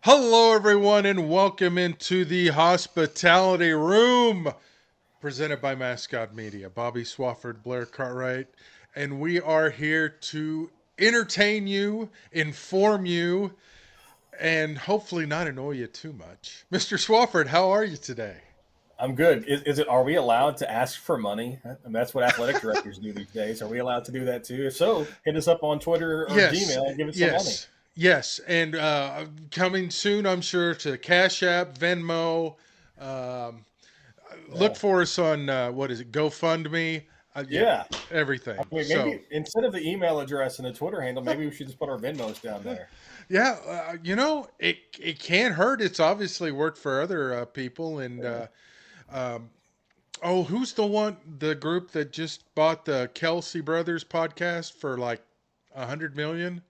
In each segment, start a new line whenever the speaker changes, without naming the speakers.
Hello, everyone, and welcome into the hospitality room presented by Mascot Media. Bobby Swofford, Blair Cartwright, and we are here to entertain you, inform you, and hopefully not annoy you too much. Mr. Swofford, how are you today?
I'm good. Is it? Are we allowed to ask for money? And that's what athletic directors do these days. Are we allowed to do that too? If so, hit us up on Twitter or
Yes,
Gmail and give us some money.
yes, yes, and coming soon, I'm sure, to Cash App, Venmo. Um, look
Yeah,
for us on what is it, GoFundMe? Yeah,
yeah. I
everything.
mean,
So
maybe instead of the email address and the Twitter handle, maybe we should just put our Venmos down there.
yeah, it can't hurt. It's obviously worked for other people. And
Yeah,
um, oh, who's the group that just bought the Kelsey Brothers podcast for like 100 million?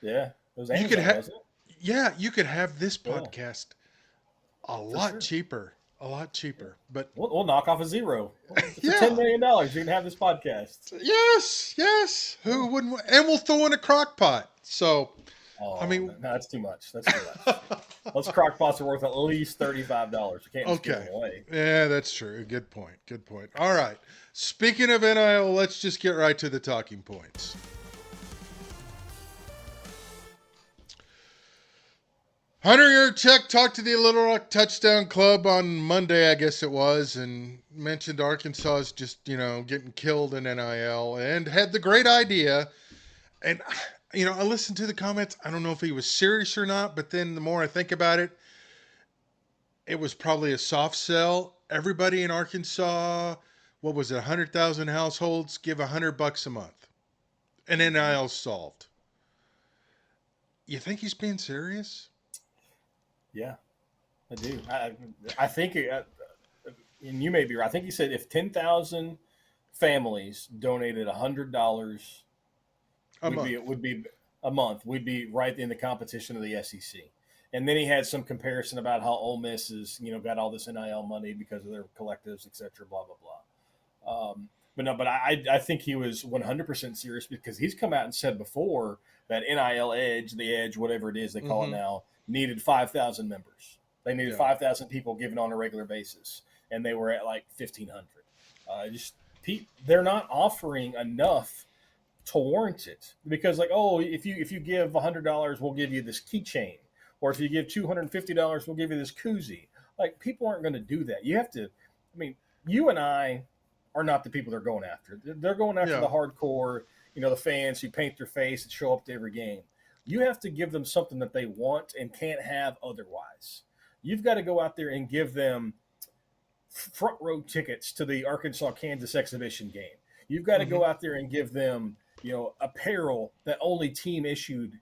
yeah. It was
You could
Amazon,
have,
wasn't it?
yeah, you could have this
Yeah,
podcast a
for
lot
sure.
cheaper, a lot
Yeah.
cheaper. But
We'll knock off a zero for $10
yeah,
million. You can have this podcast.
yes, yes.
Yeah.
Who wouldn't? And we'll throw in a crock pot. So, I
Oh
mean,
no, that's too much. That's too much. Those crock pots are worth at least $35. You can't just give them
okay.
away.
Yeah, that's true. Good point. Good point. All right. Speaking of NIL, let's just get right to the talking points. Hunter Yurchek talked to the Little Rock Touchdown Club on Monday, I guess it was, and mentioned Arkansas is just, getting killed in NIL and had the great idea. And, I listened to the comments. I don't know if he was serious or not, but then the more I think about it, it was probably a soft sell. Everybody in Arkansas, what was it, 100,000 households, give $100 a month. And
Mhm.
NIL solved. You think he's being serious?
Yeah, I do. I think, and you may be right. I think he said if 10,000 families donated $100,
A month.
would be a month. We'd be right in the competition of the SEC. And then he had some comparison about how Ole Miss is, got all this NIL money because of their collectives, et cetera, blah blah blah. But no, but I think he was 100% serious because he's come out and said before that NIL Edge, the Edge, whatever it is they call it
Mm-hmm.
now, needed 5,000 members. They needed
Yeah.
5,000 people given on a regular basis, and they were at like 1,500. Just they're not offering enough to warrant it because, like, oh, if you give $100, we'll give you this keychain, or if you give $250, we'll give you this koozie. Like, people aren't going to do that. You have to. I mean, you and I are not the people they're going after. They're going after
Yeah.
the hardcore, the fans who paint their face and show up to every game. You have to give them something that they want and can't have otherwise. You've got to go out there and give them front row tickets to the Arkansas Kansas exhibition game. You've got to
Mm-hmm.
go out there and give them, apparel that only team issued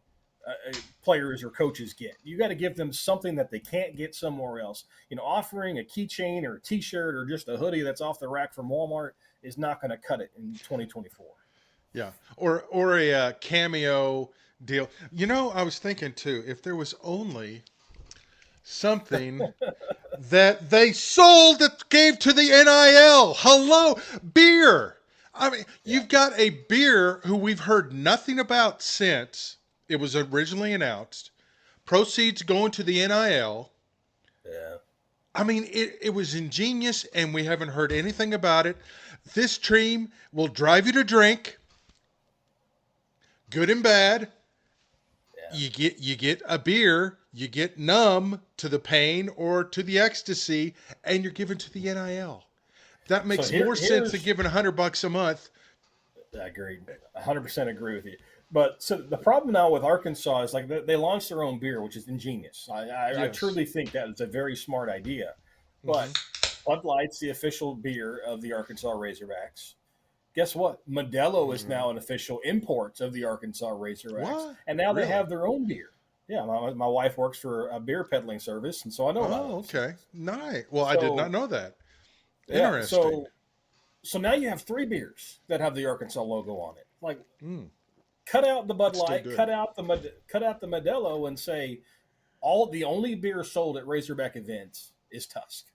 players or coaches get. You got to give them something that they can't get somewhere else. Offering a keychain or a T-shirt or just a hoodie that's off the rack from Walmart is not going to cut it in 2024.
Yeah. Or a cameo deal. I was thinking too, if there was only something that they sold that gave to the NIL. Hello, beer. I mean,
Yeah,
you've got a beer who we've heard nothing about since it was originally announced. Proceeds going to the NIL.
yeah.
I mean, it was ingenious, and we haven't heard anything about it. This dream will drive you to drink, good and bad.
Yeah.
You get a beer, you get numb to the pain or to the ecstasy, and you're given to the NIL. That
So
makes more sense than
here's
giving $100 a month.
I agree, 100% agree with you. But so the problem now with Arkansas is like they launched their own beer, which is ingenious. I
Yes.
truly think that is a very smart idea.
Hmm.
But Bud Light's the official beer of the Arkansas Razorbacks. Guess what? Modelo is now an official import of the Arkansas Razorbacks,
What?
and now they
Really?
have their own beer. Yeah, my wife works for a beer peddling service, and so I know about all
Oh,
these
okay.
things.
Nice. Well, I did not
So
know that.
yeah,
Interesting.
so now you have three beers that have the Arkansas logo on it. Like,
Mm,
cut out the Bud
it's still
Light,
good.
cut out the Modelo, and say all the only beer sold at Razorback events is Tusk,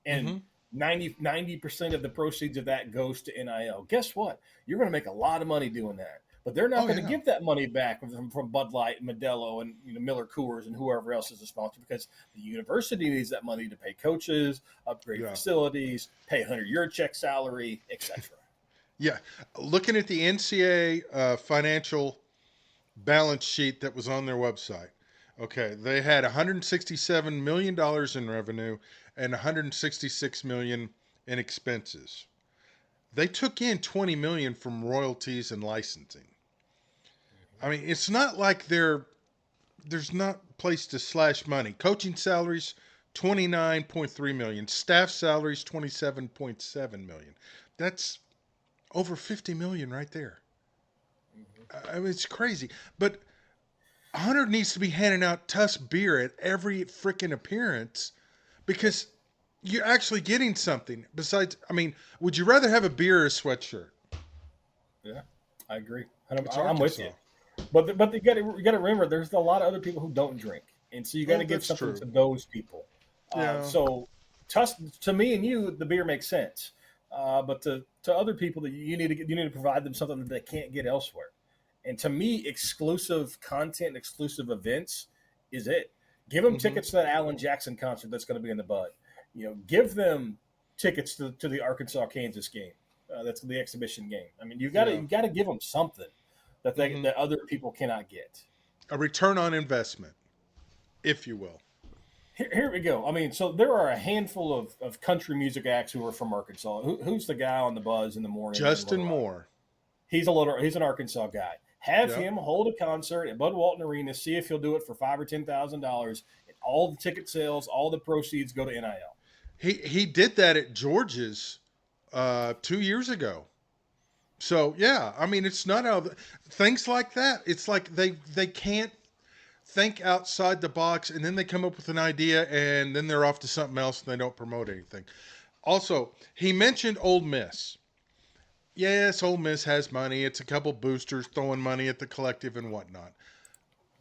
and
Hmm.
90% of the proceeds of that goes to NIL. Guess what? You're going to make a lot of money doing that. but they're not
Oh
going to
yeah.
give that money back from Bud Light and Modelo and Miller Coors and whoever else is a sponsor because the university needs that money to pay coaches, upgrade
Yeah.
facilities, pay 100-year check salary, etc.
Yeah. Looking at the NCAA financial balance sheet that was on their website. Okay, they had 167 million dollars in revenue and 166 million in expenses. They took in 20 million from royalties and licensing. I mean, it's not like there's not place to slash money. Coaching salaries 29.3 million, staff salaries 27.7 million. That's over 50 million right there. I mean, it's crazy. But Hunter needs to be handing out Tuss beer at every freaking appearance because you're actually getting something. Besides, I mean, would you rather have a beer or a sweatshirt?
Yeah, I agree. And
It's
I'm with you.
Arkansas.
But you got to remember, there's a lot of other people who don't drink, and so you got
Oh,
to give
that's
something
true.
to those people.
Yeah.
So, to me and you, the beer makes sense. But to other people, that you need to provide them something that they can't get elsewhere. And to me, exclusive content, exclusive events is it. Give them
Mm-hmm.
tickets to that Alan Jackson concert that's going to be in the Bud. Give them tickets to the Arkansas Kansas game. That's the exhibition game. I mean,
Yeah.
you got to give them something
Mm-hmm.
that other people cannot get.
A return on investment, if you will.
Here we go. I mean, so there are a handful of country music acts who are from Arkansas. Who's the guy on the Buzz in the morning in
Justin
Little Rock?
Moore.
He's an Arkansas guy. Have
Yep.
him hold a concert at Bud Walton Arena. See if he'll do it for $5,000 or $10,000. And all the ticket sales, all the proceeds go to NIL.
He did that at George's 2 years ago. So yeah, I mean, it's not out of things like that. It's like they can't think outside the box, and then they come up with an idea, and then they're off to something else, and they don't promote anything. Also, he mentioned Old Miss. Yes, Old Miss has money. It's a couple boosters throwing money at the collective and whatnot.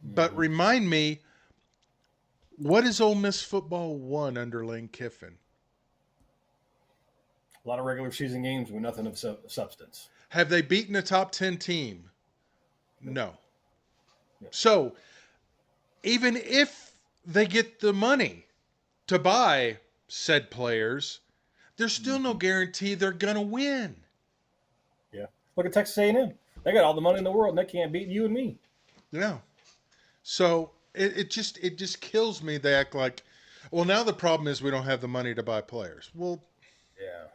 But
Mm-hmm.
remind me, what has Ole Miss football won under Lane Kiffin?
A lot of regular season games with nothing of substance.
Have they beaten a top 10 team?
Nope.
No.
Nope.
So even if they get the money to buy said players, there's still no
Mm-hmm.
guarantee they're going to win.
Yeah. Look at Texas A&M. They got all the money in the world, and they can't beat you and me.
Yeah. So it just kills me. They act like, well, now the problem is we don't have the money to buy players. Well,
Yeah.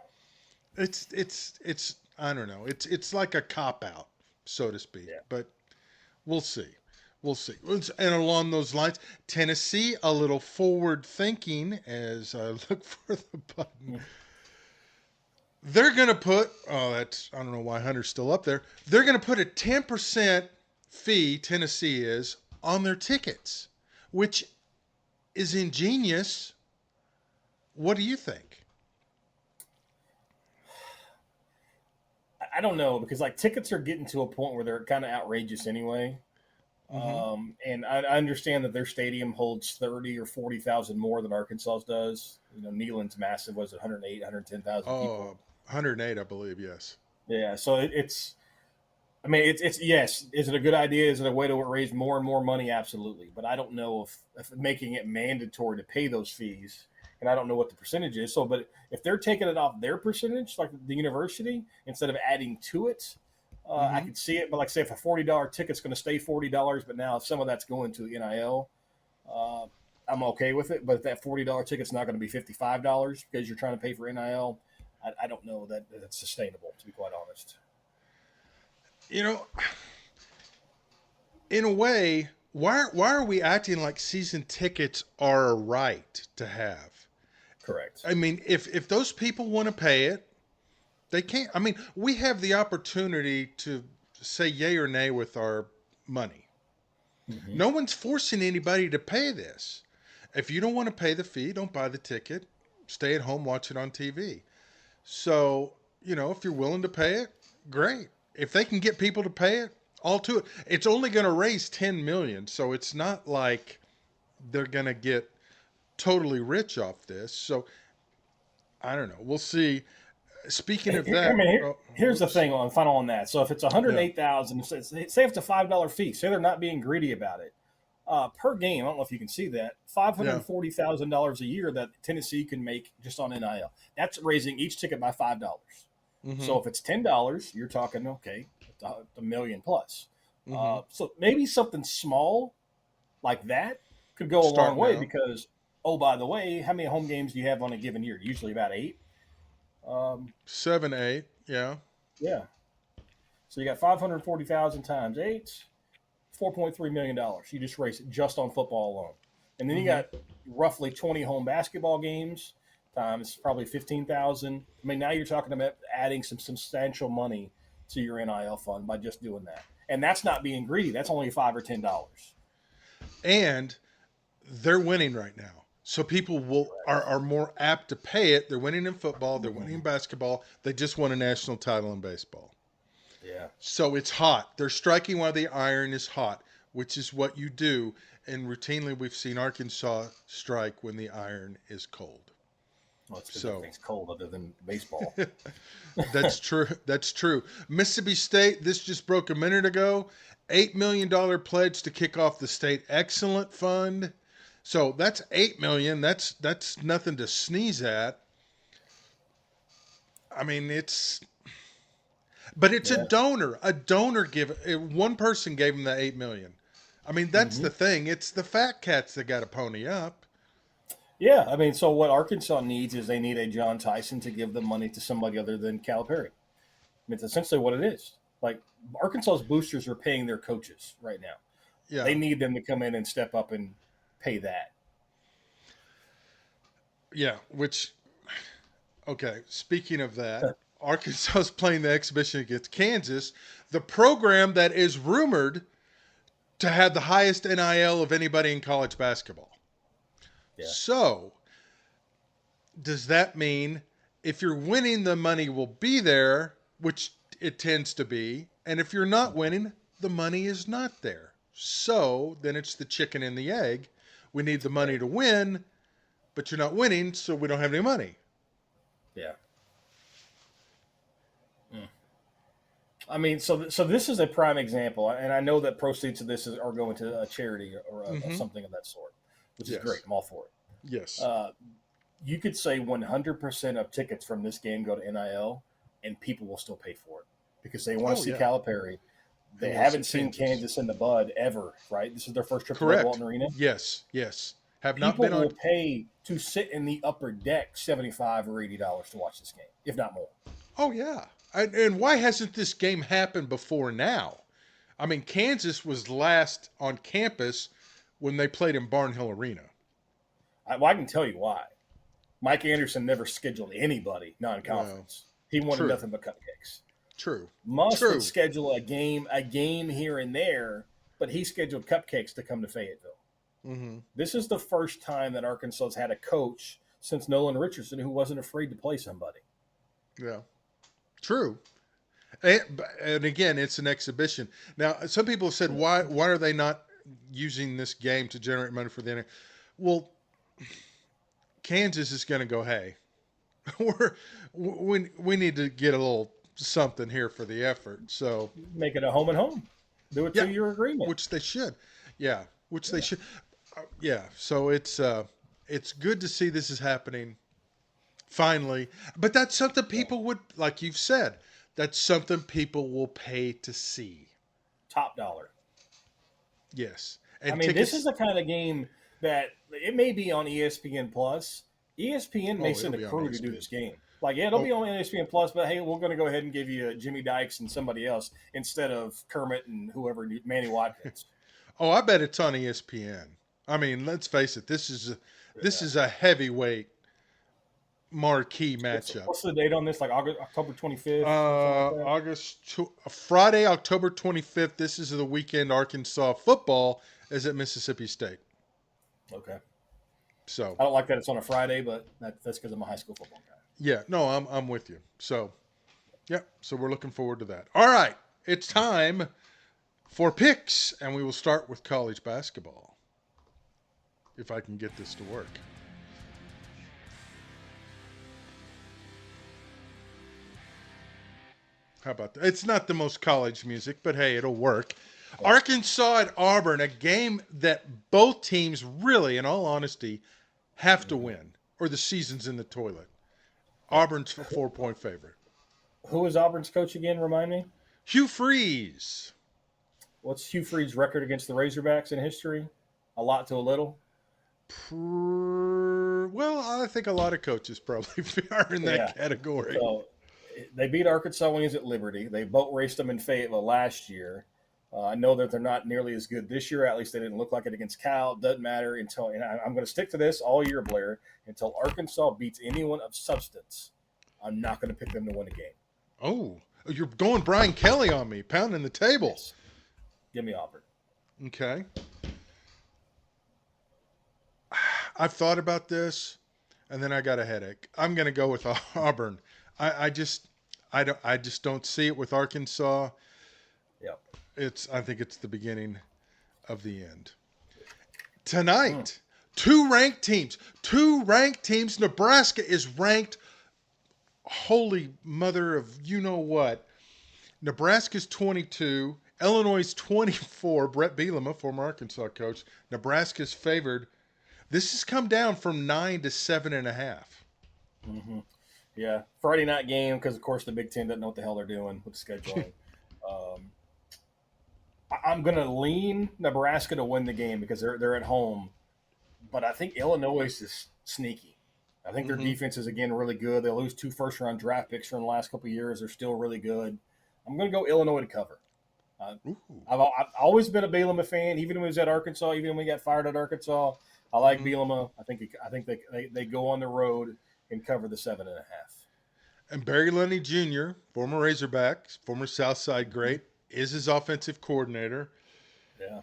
it's I don't know. It's like a cop out, so to speak.
Yeah.
But we'll see. We'll see. And along those lines, Tennessee, a little forward thinking as I look for the button.
Mm-hmm.
They're going to put, oh, I don't know why Hunter's still up there. They're going to put a 10% fee, Tennessee is, on their tickets, which is ingenious. What do you think?
I don't know because like tickets are getting to a point where they're kind of outrageous anyway.
Mm-hmm.
And I understand that their stadium holds 30 or 40,000 more than Arkansas's does. Neyland's massive, was it 108, 110,000 people?
Oh, 108, I believe, yes.
Yeah, so it's. I mean, it's yes. Is it a good idea? Is it a way to raise more and more money? Absolutely, but I don't know if making it mandatory to pay those fees, and I don't know what the percentage is. So, but if they're taking it off their percentage, like the university, instead of adding to it, I
Mm-hmm.
could see it. But like, say, if a $40 ticket's going to stay $40, but now if some of that's going to NIL, uh, I'm okay with it. But if that $40 ticket's not going to be $55 because you're trying to pay for NIL, I don't know that that's sustainable. To be quite honest.
You know, in a way, why are we acting like season tickets are a right to have?
Correct.
I mean, if those people want to pay it, they can't. I mean, we have the opportunity to say yay or nay with our money.
Mm-hmm.
No one's forcing anybody to pay this. If you don't want to pay the fee, don't buy the ticket. Stay at home, watch it on TV. So, if you're willing to pay it, great. If they can get people to pay it, all to it. It's only going to raise 10 million, so it's not like they're going to get totally rich off this. So, I don't know. We'll see. Speaking of
I
that,
mean,
oh,
here's the
whoops.
thing on final on that. So if it's
Yeah.
108,000, say if it's a $5 fee, say they're not being greedy about it. Per game, I don't know if you can see that,
Yeah.
$540,000 a year that Tennessee can make just on NIL. That's raising each ticket by $5.
Mm-hmm.
So if it's $10, you're talking okay, a million plus.
Mm-hmm.
So maybe something small like that could go a long
Starting
way
out
because oh by the way, how many home games do you have on a given year? Usually about 8. Um,
7, 8. Yeah.
yeah, so you got 540,000 times 8, $4.3 million. You just raised it just on football alone, and then you
Mm-hmm.
got roughly 20 home basketball games times probably 15,000. I mean, now you're talking about adding some substantial money to your NIL fund by just doing that, and that's not being greedy. That's only $5 or $10.
And they're winning right now. So people are more apt to pay it. They're winning in football, they're winning in
Mm-hmm.
basketball. They just won a national title in baseball.
Yeah.
So it's hot. They're striking while the iron is hot, which is what you do. And routinely we've seen Arkansas strike when the iron is cold.
Well, it's because
So
everything's cold other than baseball.
that's true. That's true. Mississippi State, this just broke a minute ago. $8 million pledge to kick off the state excellent fund. So that's 8 million. That's nothing to sneeze at. I mean, but it's a
Yeah.
donor. A donor one person gave him the 8 million. I mean, that's
Mm-hmm.
the thing. It's the fat cats that got to pony up.
Yeah. I mean, so what Arkansas needs is they need a John Tyson to give the money to somebody other than Calipari. I mean, it's essentially what it is. Like Arkansas's boosters are paying their coaches right now. They
Yeah,
need them to come in and step up and pay that.
yeah. Which, okay. Speaking of that, Arkansas is playing the exhibition against Kansas, the program that is rumored to have the highest NIL of anybody in college basketball.
Yeah.
So, does that mean if you're winning, the money will be there, which it tends to be, and if you're not winning, the money is not there. So, then it's the chicken and the egg. We need the money
Right.
to win, but you're not winning, so we don't have any money.
Yeah. Mm. I mean, so this is a prime example, and I know that proceeds of this are going to a charity or
Mm-hmm.
something of that sort, which is great.
Yes.
I'm all for it.
Yes.
You could say 100% of tickets from this game go to NIL, and people will still pay for it because they want to
Oh,
see
yeah.
Calipari.
They
They
want to see
haven't seen
Kansas.
Kansas in the bud ever, right? This is their first trip to Red
Correct.
Walton Arena.
Yes. Yes. Have not
People
been on.
will pay to sit in the upper deck $75 or $80 to watch this game, if not more.
Oh, yeah. And why hasn't this game happened before now? I mean, Kansas was last on campus when they played in Barnhill Arena.
Well, I can tell you why. Mike Anderson never scheduled anybody
Well,
non-conference. He wanted
true,
nothing but cupcakes.
true,
Muss would
true.
schedule a game here and there, but he scheduled cupcakes to come to Fayetteville.
Hmm.
This is the first time that Arkansas has had a coach since Nolan Richardson who wasn't afraid to play somebody.
Yeah, true. And again, it's an exhibition. Now, some people have said, why are they not using this game to generate money for the NFL? Well, Kansas is going to go, hey, we need to get a little something here for the effort. So,
Make it a home and home. Do a
yeah,
2-year agreement.
which they should. Yeah, which they
Yeah.
should. Yeah, so it's good to see this is happening finally. But that's something
Yeah.
people would, like you've said, that's something people will pay to see.
Top dollar.
Yes,
I
and
mean, this is
tickets.
the kind of game that it may be on ESPN Plus. ESPN may
Oh, it'll
send a
be on
crew to do
ESPN.
this game. Like, yeah, it'll
Oh,
be on ESPN Plus, but hey, we're going to go ahead and give you Jimmy Dykes and somebody else instead of Kermit and whoever, Manny Watkins.
oh, I bet it's on ESPN. I mean, let's face it. This
Yeah.
is a heavyweight marquee matchup.
What's the date on this? Like October 25th or something like that?
Friday, October 25th. This is the weekend. Arkansas football is at Mississippi State.
Okay.
So
I don't like that it's on a Friday, but that's because I'm a high school football guy.
yeah, no, I'm with you. So yeah, so we're looking forward to that. All right, it's time for picks, and we will start with college basketball. If I can get this to work. How about that? It's not the most college music, but hey, it'll work.
Yeah.
Arkansas at Auburn, a game that both teams really, in all honesty, have to
Hmm.
win, or the season's in the toilet.
Yeah.
Auburn's a 4 point favorite.
Who is Auburn's coach again? Remind me.
Hugh Freeze.
What's Hugh Freed's record against the Razorbacks in history? A lot to a little.
Well, I think a lot of coaches probably are in
Yeah.
that category.
So they beat Arkansas when he was at Liberty. They boat raced them in Fayetteville last year. I know that they're not nearly as good this year. At least they didn't look like it against Cal. Doesn't matter until, and I'm going to stick to this all year, Blair, until Arkansas beats anyone of substance. I'm not going to pick them to win a game.
Oh, you're going Brian Kelly on me, pounding the table.
Yes. Give me Auburn.
Okay. I've thought about this, and then I got a headache. I'm going to go with Auburn. I just don't see it with Arkansas.
Yep.
I think it's the beginning of the end.
Mm.
Tonight, two ranked teams. Nebraska is ranked. Holy mother of you know what. Nebraska's 22. Illinois 24. Brett Bielema, a former Arkansas coach. Nebraska's favored. This has come down from 9 to 7.5.
Mm-hmm. Yeah. Friday night game because, of course, the Big Ten doesn't know what the hell they're doing with scheduling. um, I'm going to lean Nebraska to win the game because they're at home. But I think Illinois is sneaky. I think their
Mm-hmm.
defense is, again, really good. They lose 2 first-round draft picks from the last couple of years. They're still really good. I'm going to go Illinois to cover.
Ooh,
I've always been a Bielema fan, even when he was at Arkansas, even when he got fired at Arkansas. I like Bielema. I think they go on the road and cover the 7.5.
and Barry Lundy Jr., former Razorback, former Southside great, is his offensive coordinator.
Yeah.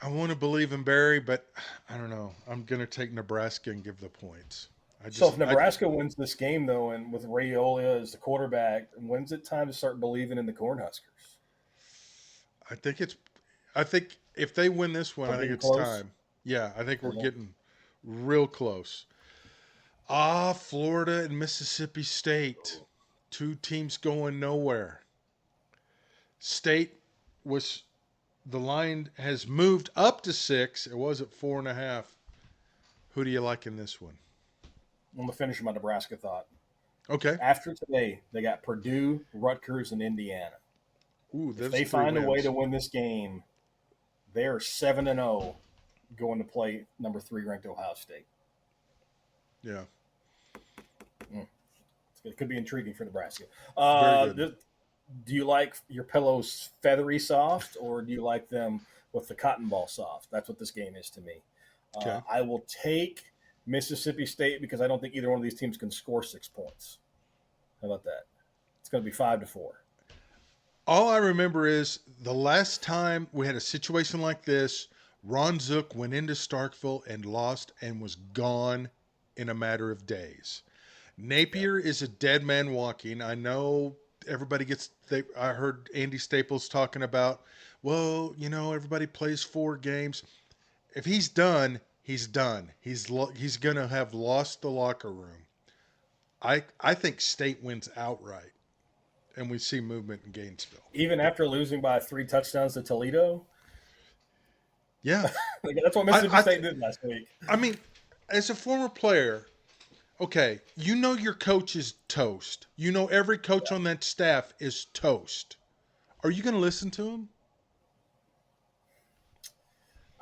I want to believe in Barry, but I don't know. I'm going to take Nebraska and give the points.
So if Nebraska wins this game, though, and with Raiola as the quarterback, when's it time to start believing in the Cornhuskers?
I think it's. I think if they win this one,
We're
I think
getting
it's
close.
time. Yeah, I think we're
Yeah.
getting real close. Florida and Mississippi State, two teams going nowhere. State was the line has moved up to 6. It was at 4.5. Who do you like in this one?
I'm going to finish my Nebraska thought.
Okay.
After today, they got Purdue, Rutgers, and Indiana.
Ooh,
If
there's
they
3
find a way
wins.
to win this game, they're 7-0 going to play number 3 ranked Ohio State.
Yeah.
It could be intriguing for Nebraska.
Very good.
Do you like your pillows feathery soft, or do you like them with the cotton ball soft? That's what this game is to me.
Okay.
I will take Mississippi State because I don't think either one of these teams can score 6 points. How about that? It's going to be 5-4.
All I remember is the last time we had a situation like this, Ron Zook went into Starkville and lost and was gone in a matter of days. Napier is a dead man walking. I know everybody I heard Andy Staples talking about, well, everybody plays 4 games. If he's done, he's done. He's going to have lost the locker room. I think State wins outright, and we see movement in Gainesville.
Even after losing by 3 touchdowns to Toledo,
Yeah.
that's what Mississippi State did last week.
I mean, as a former player, okay, your coach is toast. Every coach on that staff is toast. Are you going to listen to him?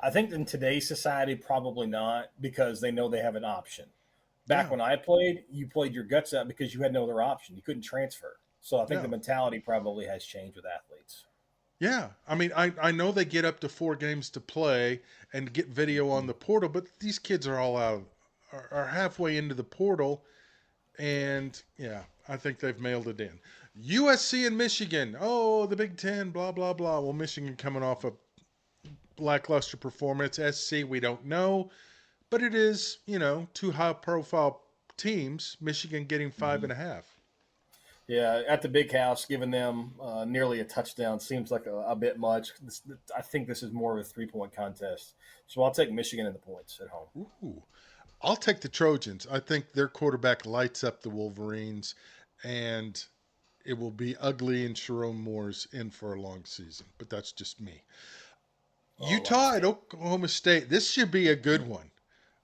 I think in today's society, probably not, because they know they have an option. Back when I played, you played your guts out because you had no other option. You couldn't transfer. So I think the mentality probably has changed with athletes.
Yeah. I mean, I know they get up to 4 games to play and get video on the portal, but these kids are all are halfway into the portal. And yeah, I think they've mailed it in. USC and Michigan. Oh, the Big Ten, blah, blah, blah. Well, Michigan coming off a lackluster performance. SC, we don't know. But it is, 2 high profile teams. Michigan getting 5.5.
Yeah, at the big house, giving them nearly a touchdown seems like a bit much. I think this is more of a 3-point contest. So I'll take Michigan in the points at home.
Ooh. I'll take the Trojans. I think their quarterback lights up the Wolverines. And it will be ugly and Sharon Moore's in for a long season. But that's just me.
Oh, I love the
Utah at
state.
Oklahoma State. This should be a good one.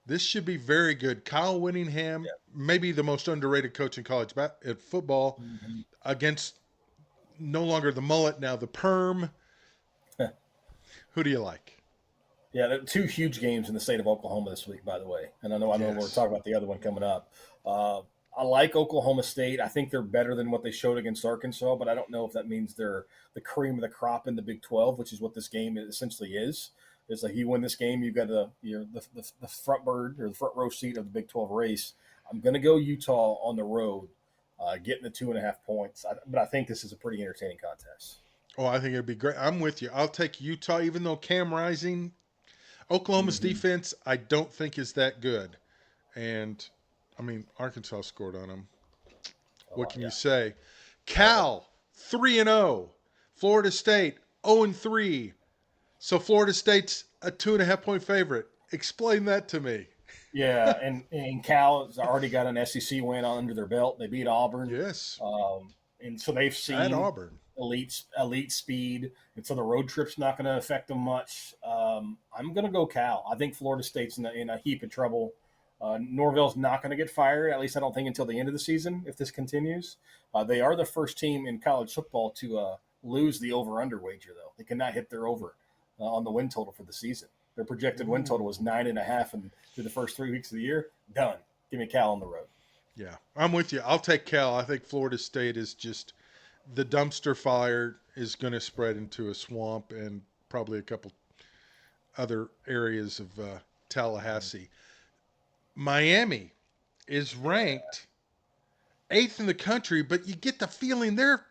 This should be very good. Kyle Whittingham, maybe the most underrated coach in college football,
Mhm.
against no longer the mullet, now the perm. Who do you like?
Yeah, there are two huge games in the state of Oklahoma this week, by the way. And I know we're
Yes.
talking about the other one coming up. Uh, I like Oklahoma State. I think they're better than what they showed against Arkansas, but I don't know if that means they're the cream of the crop in the Big 12, which is what this game essentially is. It's like you win this game, you've got the front bird or the front row seat of the Big 12 race. I'm going to go Utah on the road, getting the 2.5 points. But I think this is a pretty entertaining contest.
Oh, I think it'd be great. I'm with you. I'll take Utah, even though Cam Rising, Oklahoma's
Mm-hmm.
defense, I don't think is that good. And I mean, Arkansas scored on them. What can you
Yeah,
say?
love it.
Cal 3-0. Florida State 0-3. So Florida State's a 2.5 point favorite. Explain that to me.
Yeah, and Cal has already got an SEC win under their belt. They beat Auburn,
Yes,
and so they've
at
seen
Auburn.
elite speed, and so the road trip's not going to affect them much. I'm going to go Cal. I think Florida State's in a heap of trouble. Norvell's not going to get fired, at least I don't think until the end of the season if this continues. They are the first team in college football to lose the over/under wager, though. They cannot hit their over on the win total for the season. Their projected win total was 9.5, and through the first 3 weeks of the year, done. Give me Cal on the road.
Yeah, I'm with you. I'll take Cal. I think Florida State is just the dumpster fire is going to spread into a swamp and probably a couple other areas of Tallahassee. Miami is ranked eighth in the country, but you get the feeling they're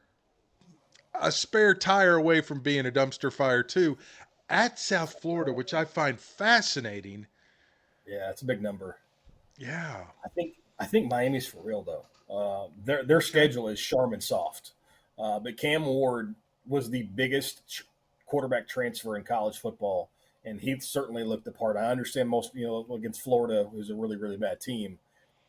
a spare tire away from being a dumpster fire too. At South Florida, which I find fascinating.
Yeah, it's a big number.
Yeah.
I think Miami's for real though. Their
Okay.
schedule is Charmin soft, but Cam Ward was the biggest quarterback transfer in college football, and he certainly looked the part. I understand most against Florida, who's a really bad team,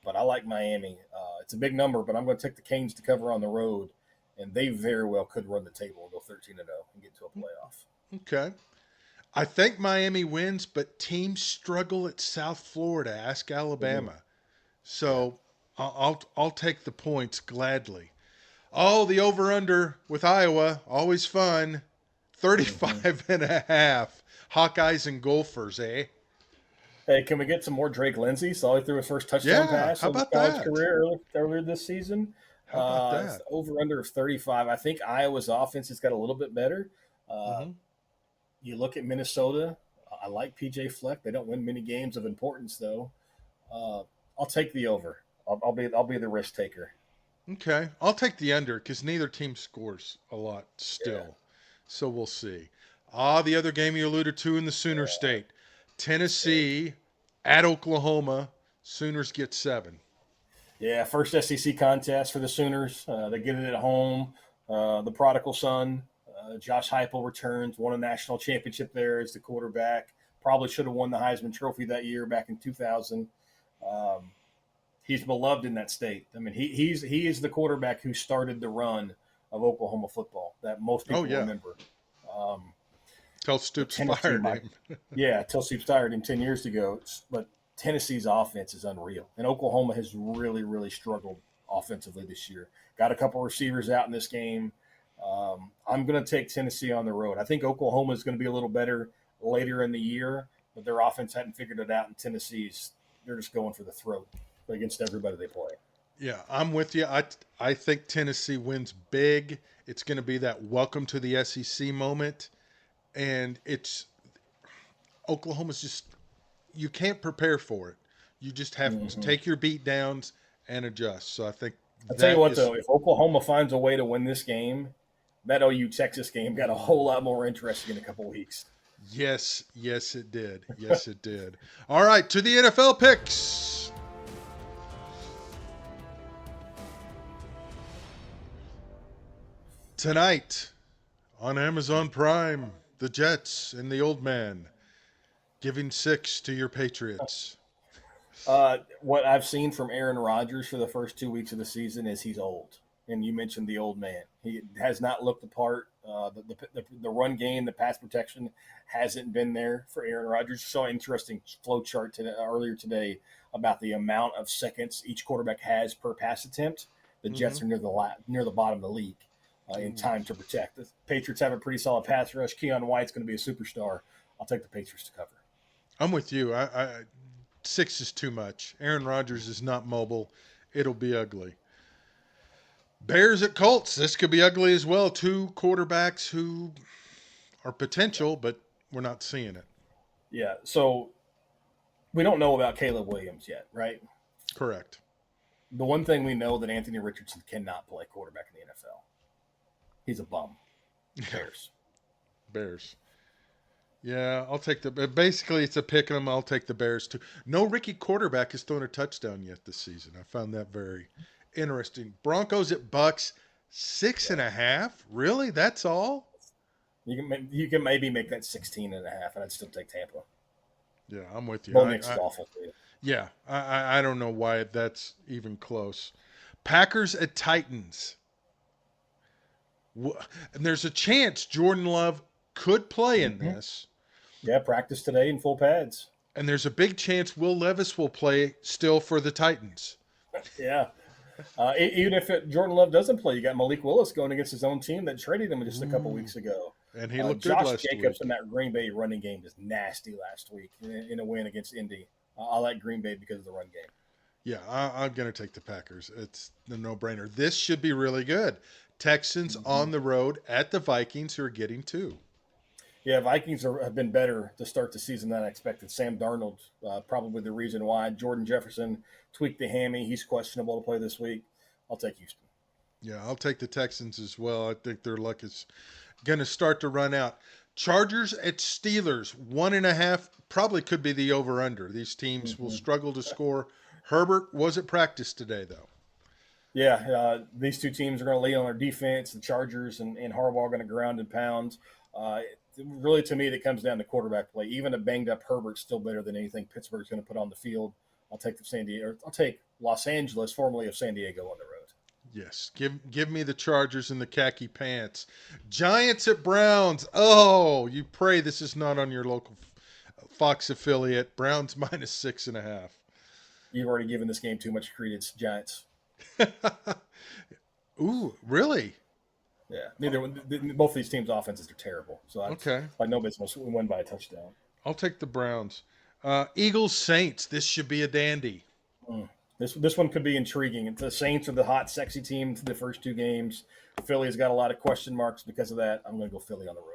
but I like Miami. It's a big number, but I'm going to take the Canes to cover on the road, and they very well could run the table and go 13-0 and get to a playoff.
Okay. I think Miami wins, but teams struggle at South Florida. Ask
They do.
Alabama.
Yeah.
So I'll take the points gladly. Oh, the over under with Iowa, always fun.
Mm-hmm.
35 and a half. Hawkeyes and Gophers, eh?
Hey, can we get some more Drake Lindsay? Saw he threw his first touchdown
Yeah,
pass
how
of his
about
college
that?
career earlier this season.
How about
It's
that?
the over under of 35. I think Iowa's offense has got a little bit better. Uh,
Hmm.
you look at Minnesota. I like PJ Fleck. They don't win many games of importance though. Uh, I'll take the over. I'll be the risk taker.
Okay, I'll take the under because neither team scores a lot
Yeah.
still. So we'll see. Ah, the other game you alluded to in the Sooner State.
So
Tennessee at Oklahoma. Sooners get 7.
yeah, first SEC contest for the Sooners. They get it at home. The prodigal son, Josh Heupel returns, won a national championship there as the quarterback. Probably should have won the Heisman Trophy that year back in 2000. Um, he's beloved in that state. I mean, he is the quarterback who started the run of Oklahoma football that most
Oh,
people
yeah.
remember. Um,
Tell
but
Stoops
Tennessee,
fired
my
him.
yeah, Telsey tired him 10 years ago. But Tennessee's offense is unreal, and Oklahoma has really struggled offensively this year. Got a couple receivers out in this game. I'm going to take Tennessee on the road. I think Oklahoma is going to be a little better later in the year, but their offense hadn't figured it out. And Tennessee's they're just going for the throat against everybody they play.
Yeah, I'm with you. I think Tennessee wins big. It's going to be that welcome to the SEC moment, and it's Oklahoma's just you can't prepare for it. You just have to
Mm-hmm.
take your beat downs and adjust. So I think
I'll tell you
that
what,
is
though, if Oklahoma finds a way to win this game, that OU Texas game got a whole lot more interesting in a couple weeks.
yes it did. Yes it did. All right, to the NFL picks. Tonight on Amazon Prime, the Jets and the old man giving 6 to your Patriots.
What I've seen from Aaron Rodgers for the first 2 weeks of the season is he's old. and you mentioned the old man. He has not looked the part. The run game, the pass protection hasn't been there for Aaron Rodgers. I saw an interesting flow chart earlier today about the amount of seconds each quarterback has per pass attempt. The
Mm-hmm.
Jets are near the bottom of the league in time to protect. The Patriots have a pretty solid pass rush. Keon White's going to be a superstar. I'll take the Patriots to cover.
I'm with you. Six is too much. Aaron Rodgers is not mobile. It'll be ugly. Bears at Colts. This could be ugly as well. Two quarterbacks who are potential, but we're not seeing it.
Yeah. So we don't know about Caleb Williams yet, right?
Correct.
The one thing we know that Anthony Richardson cannot play quarterback in the NFL. He's a bum. Bears.
Bears. Yeah, I'll take the. Basically, it's a pick 'em. I'll take the Bears too. No rookie quarterback has thrown a touchdown yet this season. I found that very interesting. Broncos at Bucks, 6.5. Really? That's all?
You can maybe make that 16 and a half, and I'd still take Tampa.
Yeah, I'm with you.
Bo Nix is awful too.
Yeah, I don't know why that's even close. Packers at Titans. And there's a chance Jordan Love could play in
Mm-hmm.
this.
Yeah, practice today in full pads.
And there's a big chance Will Levis will play still for the Titans.
Yeah. Even if Jordan Love doesn't play, you got Malik Willis going against his own team that traded him just a couple
Ooh.
weeks ago.
And he looked good
Josh
last
Jacobs
week.
in that Green Bay running game was nasty last week in a win against Indy. I like Green Bay because of the run game.
Yeah, I'm going to take the Packers. It's the no-brainer. This should be really good. Texans on the road at the Vikings, who are getting two.
Yeah, Vikings have been better to start the season than I expected. Sam Darnold, probably the reason why. Jordan Jefferson tweaked the hammy. He's questionable to play this week. I'll take Houston.
Yeah, I'll take the Texans as well. I think their luck is going to start to run out. Chargers at Steelers, 1.5, probably could be the over-under. These teams will struggle to score. Herbert was at practice today, though.
Yeah, these two teams are going to lean on their defense. The Chargers and Harbaugh are going to ground and pound. Really, to me, it comes down to quarterback play. Even a banged-up Herbert's still better than anything Pittsburgh's going to put on the field. I'll take I'll take Los Angeles, formerly of San Diego, on the road.
Yes, give me the Chargers in the khaki pants. Giants at Browns. Oh, you pray this is not on your local Fox affiliate. Browns minus 6.5.
You've already given this game too much credence, Giants.
Ooh, really?
Yeah, both of these teams' offenses are terrible. So
Okay.
like nobody's supposed to win by a touchdown.
I'll take the Browns. Eagles Saints. This should be a dandy.
This one could be intriguing. The Saints are the hot, sexy team for the first two games. Philly's got a lot of question marks because of that. I'm going to go Philly on the road.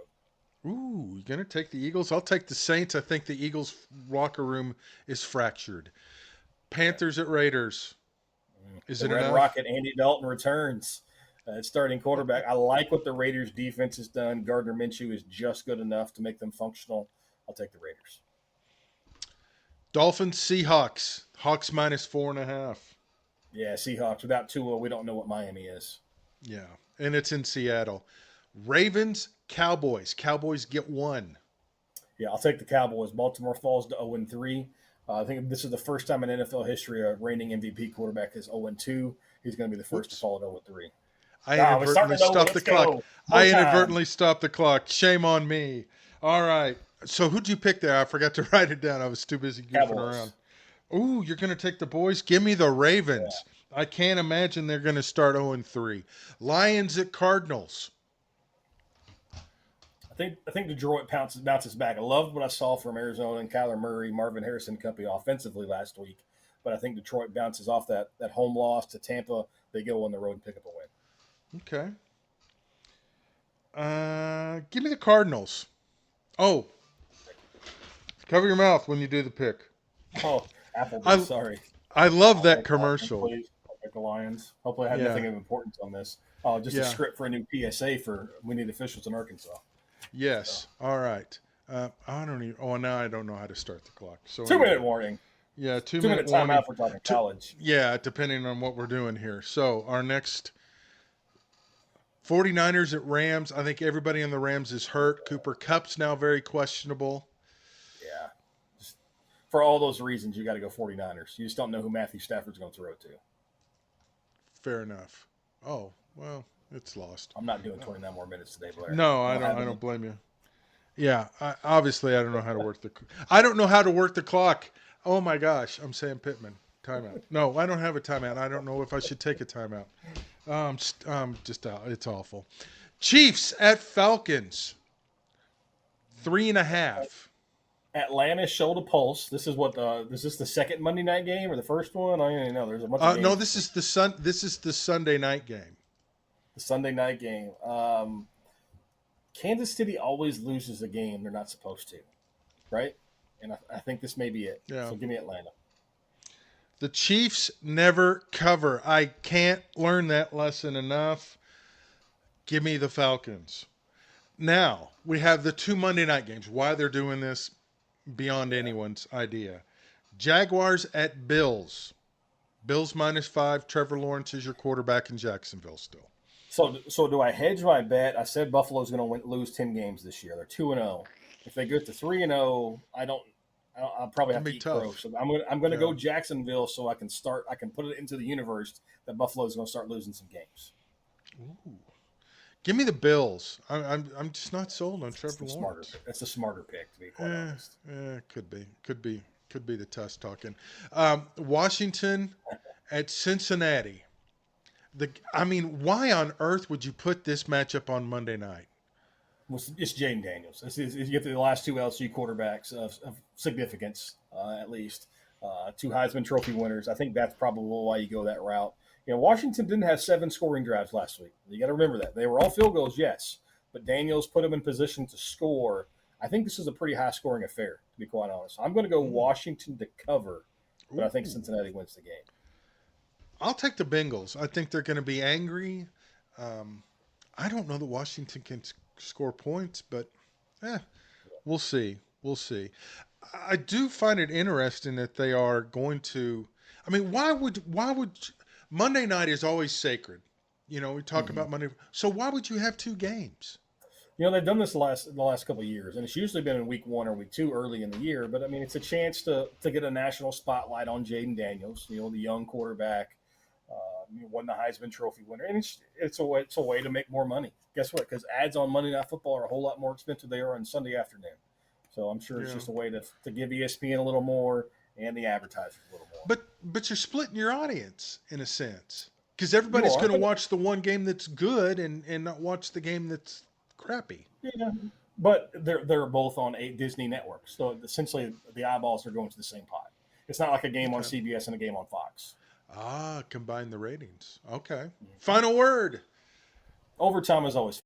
Ooh, you're going to take the Eagles? I'll take the Saints. I think the Eagles' locker room is fractured. Panthers at Raiders. Is
The
it
Red
enough?
Rocket, Andy Dalton returns. Starting quarterback. I like what the Raiders' defense has done. Gardner Minshew is just good enough to make them functional. I'll take the Raiders.
Dolphins, Seahawks. Hawks minus 4.5.
Yeah, Seahawks. Without Tua, we don't know what Miami is.
Yeah, and it's in Seattle. Ravens, Cowboys. Cowboys get one.
Yeah, I'll take the Cowboys. Baltimore falls to 0-3. I think this is the first time in NFL history a reigning MVP quarterback is 0-2. He's going to be the first to fall at 0-3.
I
we're
inadvertently
starting to know.
stopped the
Let's
clock.
go.
I
More time.
inadvertently stopped the clock. Shame on me. All right. So who'd you pick there? I forgot to write it down. I was too busy goofing
Cowboys.
around. Ooh, you're going to take the boys? Give me the Ravens. I can't imagine they're going to start 0-3. Lions at Cardinals.
I think Detroit bounces back. I loved what I saw from Arizona and Kyler Murray, Marvin Harrison Company offensively last week. But I think Detroit bounces off that home loss to Tampa. They go on the road and pick up a win.
Okay. Give me the Cardinals. Oh. Cover your mouth when you do the pick.
Oh, Applebee's, sorry.
I love that commercial.
Please, I'll pick the Lions. Hopefully I had nothing of importance on this. Oh, just a script for a new PSA for we need officials in Arkansas.
Yes. So. All right. I don't even. Oh, now I don't know how to start the clock. So
2-minute warning.
Yeah,
2-minute timeout for talking college.
Yeah, depending on what we're doing here. So our next 49ers at Rams. I think everybody in the Rams is hurt. Cooper Kupp's now very questionable.
Yeah. Just for all those reasons, you got to go 49ers. You just don't know who Matthew Stafford's going to throw to.
Fair enough. Oh, Well, it's lost.
I'm not doing 29 more minutes today, Blair.
No,
I
I
don't
don't.
have
I
any.
don't blame you. Yeah, obviously I don't know how to work the. I don't know how to work the clock. Oh my gosh, I'm Sam Pittman. Timeout. No, I don't have a timeout. I don't know if I should take a timeout. Just it's awful. Chiefs at Falcons. 3.5.
Atlanta showed a pulse. This is what is this the second Monday night game or the first one? I don't even know. There's a bunch of
No,
games
this
this week.
is the sun. This is the Sunday night game.
The Sunday night game. Kansas City always loses a game they're not supposed to, right? And I think this may be it.
Yeah.
So give me Atlanta.
The Chiefs never cover. I can't learn that lesson enough. Give me the Falcons. Now, we have the two Monday night games. Why they're doing this, beyond
Yeah.
anyone's idea. Jaguars at Bills. Bills -5. Trevor Lawrence is your quarterback in Jacksonville still.
So do I hedge my bet? I said Buffalo's going to lose 10 games this year. They're 2-0. If they get to 3-0, I'll probably
Can
have to
be
eat
tough.
crow. So I'm going to
Yeah.
go Jacksonville so I can put it into the universe that Buffalo's going to start losing some games.
Ooh. Give me the Bills. I'm just not sold on
It's
Trevor
the smarter
Lawrence.
pick. That's the smarter pick, to be quite honest.
Could be the test talking. Washington at Cincinnati. Why on earth would you put this matchup on Monday night?
It's Jaden Daniels. You get the last two LSU quarterbacks of significance, at least. Two Heisman Trophy winners. I think that's probably why you go that route. Washington didn't have 7 scoring drives last week. You got to remember that. They were all field goals, yes, but Daniels put them in position to score. I think this is a pretty high-scoring affair, to be quite honest. I'm going to go Washington to cover, but I think
Ooh.
Cincinnati wins the game.
I'll take the Bengals. I think they're going to be angry. I don't know that Washington can score points, but we'll see. We'll see. I do find it interesting that they are going to. Why would Monday night is always sacred? We talk
Mm-hmm.
about Monday. So why would you have two games?
They've done this the last couple of years, and it's usually been in week 1 or week 2 early in the year. But I mean, it's a chance to get a national spotlight on Jaden Daniels, the young quarterback, won the Heisman Trophy winner, and it's a way to make more money. Guess what? Because ads on Monday Night Football are a whole lot more expensive than they are on Sunday afternoon. So I'm sure it's
Yeah.
just a way to give ESPN a little more and the advertisers a little more.
But you're splitting your audience in a sense because
You
everybody's
are,
going to
but
watch the one game that's good and not watch the game that's crappy.
yeah, but they're both on a Disney network, so essentially the eyeballs are going to the same pot. It's not like a game on
Okay.
CBS and a game on Fox.
Combine the ratings. Okay. Final word.
Overtime is always